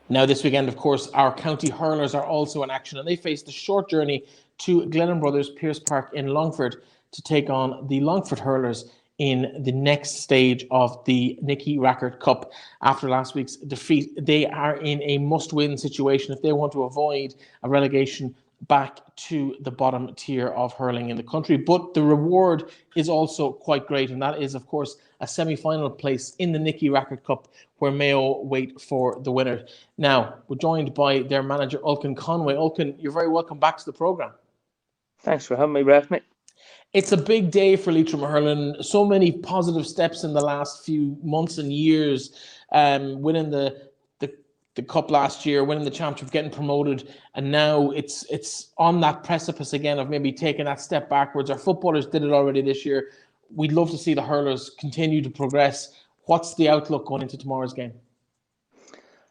Now, this weekend, of course, our county hurlers are also in action, and they face the short journey to Glennon Brothers Pearse Park in Longford to take on the Longford Hurlers in the next stage of the Nicky Rackard Cup. After last week's defeat, they are in a must-win situation if they want to avoid a relegation back to the bottom tier of hurling in the country. But the reward is also quite great, and that is, of course, a semi-final place in the Nicky Rackard Cup, where Mayo wait for the winner. Now, we're joined by their manager, Olcan Conway. Olcan, you're very welcome back to the programme. Thanks for having me, Breifne. It's a big day for Leitrim Hurling. So many positive steps in the last few months and years, winning the cup last year, winning the championship, getting promoted, and now it's on that precipice again of maybe taking that step backwards. Our footballers did it already this year. We'd love to see the hurlers continue to progress. What's the outlook going into tomorrow's game?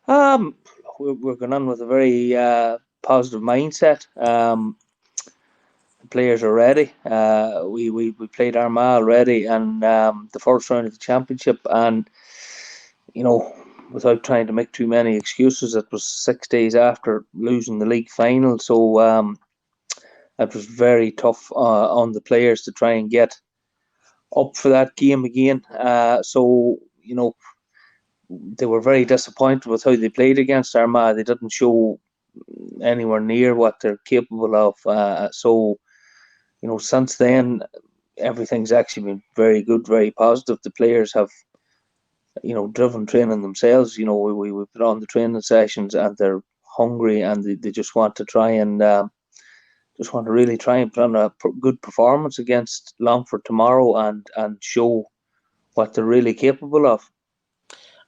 We're going on with a very positive mindset. The players are ready. We played Armagh already, and the first round of the championship, and without trying to make too many excuses, it was 6 days after losing the league final, so it was very tough on the players to try and get up for that game again. So they were very disappointed with how they played against Armagh. They didn't show anywhere near what they're capable of. So since then, everything's actually been very good, very positive. The players have driven training themselves. We put on the training sessions, and they're hungry, and they just want to try and really try and put on a good performance against Longford tomorrow, and show what they're really capable of.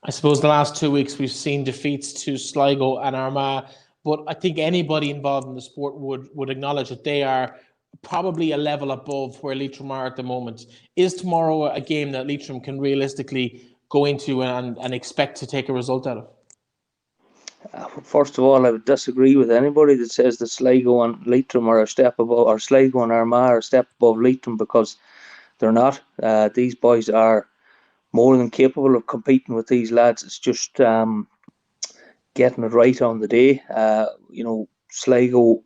I suppose the last 2 weeks we've seen defeats to Sligo and Armagh, but I think anybody involved in the sport would acknowledge that they are probably a level above where Leitrim are at the moment. Is tomorrow a game that Leitrim can realistically go into and expect to take a result out of? First of all, I would disagree with anybody that says that Sligo and Leitrim are a step above, or Sligo and Armagh are a step above Leitrim, because they're not. These boys are more than capable of competing with these lads. It's just getting it right on the day. Sligo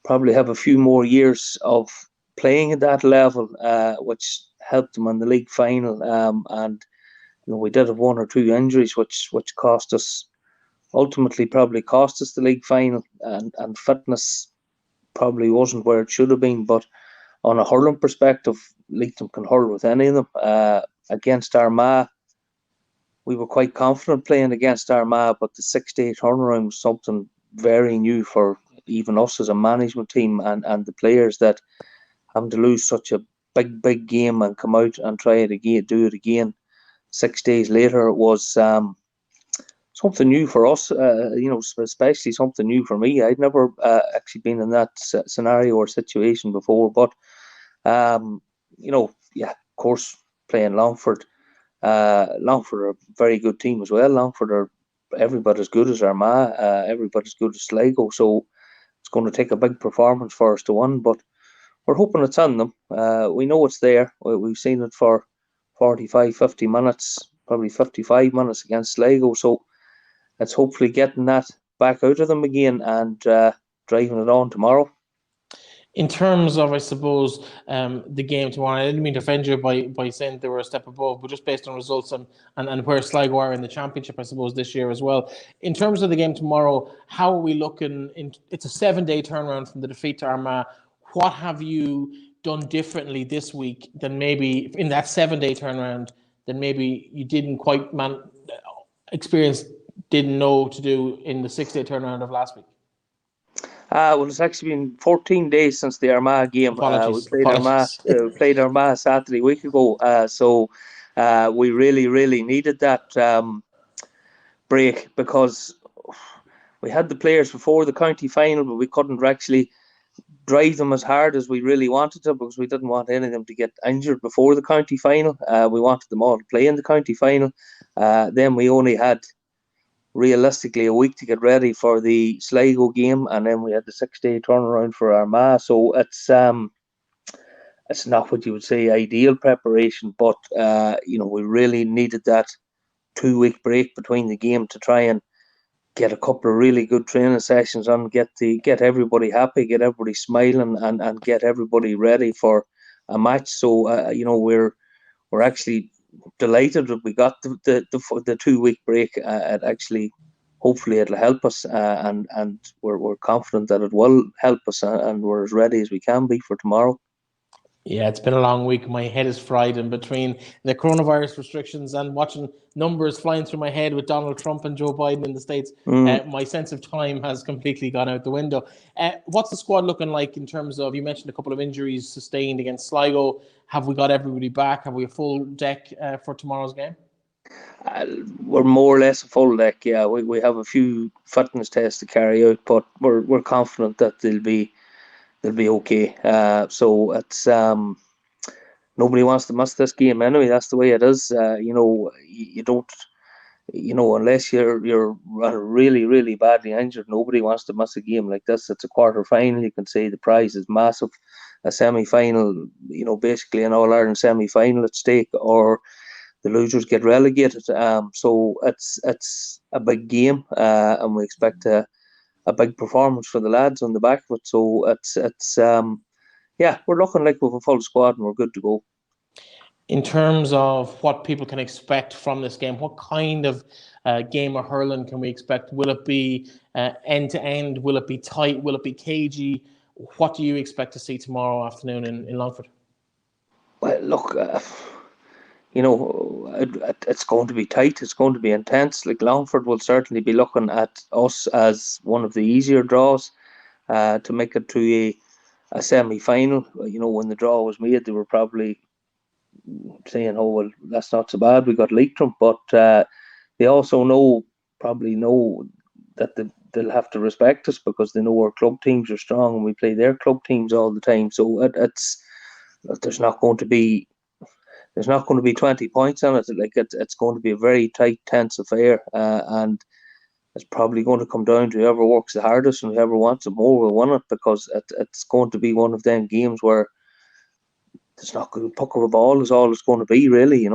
probably have a few more years of playing at that level, which helped them in the league final. And we did have one or two injuries, which ultimately probably cost us the league final, and fitness probably wasn't where it should have been. But on a hurling perspective, Leitrim can hurl with any of them. Against Armagh, we were quite confident playing against Armagh, but the 6-day turnaround was something very new for even us as a management team, and the players, that having to lose such a big game and come out and try it again, do it again 6 days later, was something new for us, especially something new for me. I'd never actually been in that scenario or situation before, but of course, playing Longford. Longford are a very good team as well. Longford are everybody as good as Armagh, everybody as good as Sligo, so it's going to take a big performance for us to win, but we're hoping it's on them. We know it's there. We've seen it for 45, 50 minutes, probably 55 minutes against Sligo, so it's hopefully getting that back out of them again and driving it on tomorrow. In terms of, I suppose, the game tomorrow, I didn't mean to offend you by saying they were a step above, but just based on results and where Sligo are in the championship, I suppose, this year as well. In terms of the game tomorrow, how are we looking? It's a 7-day turnaround from the defeat to Armagh. What have you done differently this week than maybe in that 7-day turnaround than maybe you didn't quite didn't know to do in the 6-day turnaround of last week? Well, it's actually been 14 days since the Armagh game. Apologies. We played Armagh Saturday week ago, so we really needed that break, because we had the players before the county final, but we couldn't actually drive them as hard as we really wanted to, because we didn't want any of them to get injured before the county final. We wanted them all to play in the county final. Then we only had realistically a week to get ready for the Sligo game, and then we had the 6-day turnaround for Armagh. So it's not what you would say ideal preparation, but we really needed that 2-week break between the game to try and get a couple of really good training sessions on, get everybody happy, get everybody smiling, and get everybody ready for a match. So we're actually delighted that we got the 2 week break. It actually, hopefully, it'll help us, and we're confident that it will help us, and we're as ready as we can be for tomorrow. Yeah, it's been a long week. My head is fried, and between the coronavirus restrictions and watching numbers flying through my head with Donald Trump and Joe Biden in the States, my sense of time has completely gone out the window. What's the squad looking like in terms of, you mentioned a couple of injuries sustained against Sligo. Have we got everybody back? Have we a full deck for tomorrow's game? We're more or less a full deck, yeah. We have a few fitness tests to carry out, but we're confident that they'll be okay. So it's nobody wants to miss this game anyway. That's the way it is. You don't, unless you're really, really badly injured, nobody wants to miss a game like this. It's a quarter final. You can say the prize is massive. A semi final, basically an All Ireland semi final at stake, or the losers get relegated. So it's a big game, and we expect a big performance for the lads on the back of it. So it's we're looking like we have a full squad and we're good to go. In terms of what people can expect from this game, what kind of game of hurling can we expect? Will it be end to end? Will it be tight? Will it be cagey? What do you expect to see tomorrow afternoon in Longford? Well, look, it's going to be tight. It's going to be intense. Like, Longford will certainly be looking at us as one of the easier draws to make it to a semi-final. When the draw was made, they were probably saying, "Oh, well, that's not so bad. We got Leitrim," but they also probably know that they'll have to respect us because they know our club teams are strong and we play their club teams all the time. So there's not going to be 20 points on it. Like, it's going to be a very tight, tense affair, and it's probably going to come down to whoever works the hardest and whoever wants it more will win it, because it's going to be one of them games where there's not going to be puck of a ball is all it's going to be, really.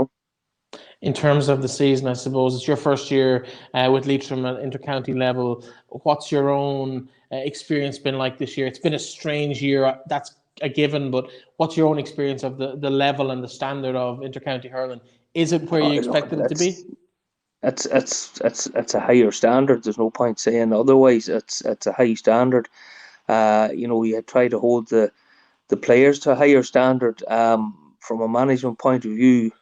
In terms of the season, I suppose it's your first year with Leitrim at intercounty level. What's your own experience been like this year? It's been a strange year, that's a given, but what's your own experience of the level and the standard of intercounty hurling? Is it where you expected it to be? It's a higher standard. There's no point saying otherwise. It's a high standard. You try to hold the players to a higher standard. From a management point of view,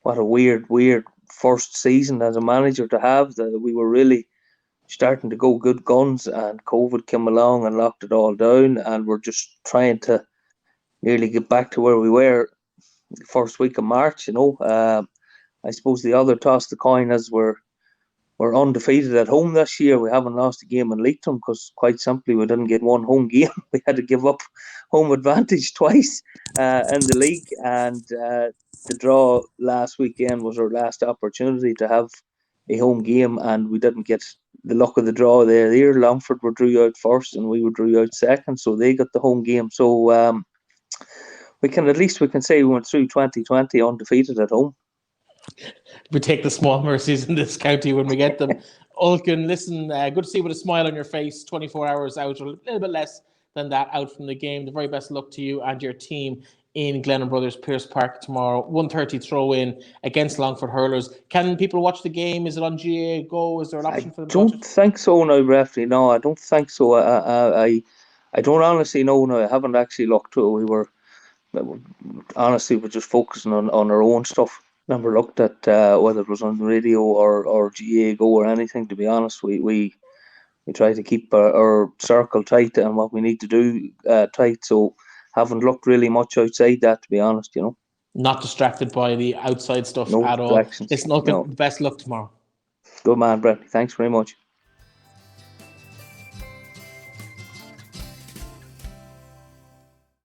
what a weird first season as a manager to have. That we were really starting to go good guns, and COVID came along and locked it all down, and we're just trying to nearly get back to where we were the first week of March. I suppose the other toss the coin is we're undefeated at home this year. We haven't lost a game in Leitrim because, quite simply, we didn't get one home game. We had to give up home advantage twice in the league, and the draw last weekend was our last opportunity to have a home game, and we didn't get the luck of the draw there. Here, Longford were drew out first, and we were drew out second, so they got the home game. So we can say we went through 2020 undefeated at home. We take the small mercies in this county when we get them. Olcan, listen, good to see you with a smile on your face. 24 hours out, or a little bit less than that, out from the game. The very best luck to you and your team in Glennon Brothers Pearse Park tomorrow. 1:30 throw-in against Longford Hurlers. Can people watch the game? Is it on GA Go? Is there an option for them to watch it? I don't think so now, Breifne. No, I don't think so. I don't honestly know. No, I haven't actually looked to it. We're just focusing on our own stuff. Never looked at whether it was on the radio or GA Go or anything. To be honest, we try to keep our circle tight and what we need to do tight. So haven't looked really much outside that, to be honest. Not distracted by the outside stuff no at all. distractions. Listen, Olcan, best luck tomorrow. Good man, Brett. Thanks very much.